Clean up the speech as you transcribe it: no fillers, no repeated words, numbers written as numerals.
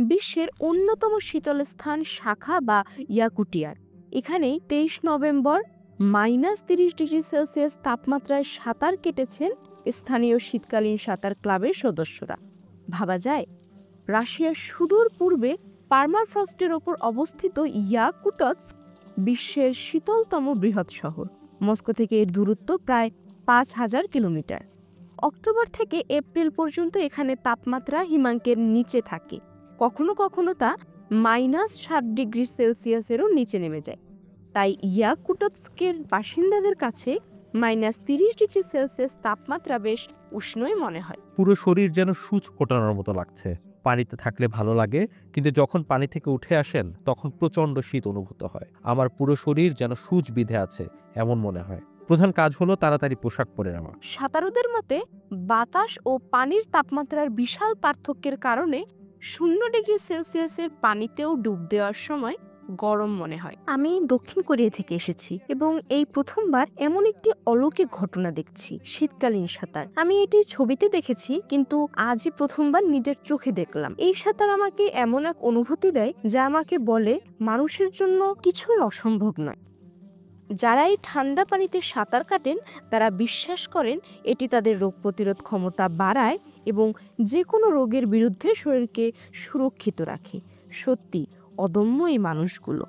বিশ্বের অন্যতম শীতল স্থান শাখা বা ইয়াকুটিয়ার। এখানেই 23 নভেম্বর -30 ডিগ্রি সেলসিয়াস তাপমাত্রায় সাঁতার কেটেছেন স্থানীয় শীতকালীন সাঁতার ক্লাবের সদস্যরা। ভাবা যায়, রাশিয়ার সুদূর পূর্বে পার্মাফ্রস্টের ওপর অবস্থিত ইয়াকুটস্ক বিশ্বের শীতলতম বৃহৎ শহর। মস্কো থেকে এর দূরত্ব প্রায় 5000 কিলোমিটার। অক্টোবর থেকে এপ্রিল পর্যন্ত এখানে তাপমাত্রা হিমাঙ্কের নিচে থাকে, কখনো কখনো তা -7 ডিগ্রি সেলসিয়াসেরও নিচে নেমে যায়। তাই ইয়াকুটস্কের বাসিন্দাদের কাছে -30 ডিগ্রি সেলসিয়াস তাপমাত্রা বেশ উষ্ণই মনে হয়। পুরো শরীর যেন সূচ ফোটানোর মতো লাগছে। পানিতে থাকলে ভালো লাগে, কিন্তু যখন পানি থেকে উঠে আসেন তখন প্রচণ্ড শীত অনুভূত হয়। আমার পুরো শরীর যেন সূচ বিঁধে আছে এমন মনে হয়। প্রধান কাজ হলো তাড়াতাড়ি পোশাক পরে নেওয়া। সাঁতারুদের মতে, বাতাস ও পানির তাপমাত্রার বিশাল পার্থক্যের কারণে 0 ডিগ্রি সেলসিয়াসের পানিতেও ডুব দেওয়ার সময় গরম মনে হয়। আমি দক্ষিণ কোরিয়া থেকে এসেছি এবং এই প্রথমবার এমন একটি অলৌকিক ঘটনা দেখছি, শীতকালীন সাঁতার। আমি এটি ছবিতে দেখেছি, কিন্তু আজই প্রথমবার নিজের চোখে দেখলাম। এই সাঁতার আমাকে এমন এক অনুভূতি দেয় যা আমাকে বলে মানুষের জন্য কিছুই অসম্ভব নয়। যারা এই ঠান্ডা পানিতে সাঁতার কাটেন তারা বিশ্বাস করেন এটি তাদের রোগ প্রতিরোধ ক্ষমতা বাড়ায় এবং যে কোনো রোগের বিরুদ্ধে শরীরকে সুরক্ষিত রাখে। সত্যি অদম্য এই মানুষগুলো।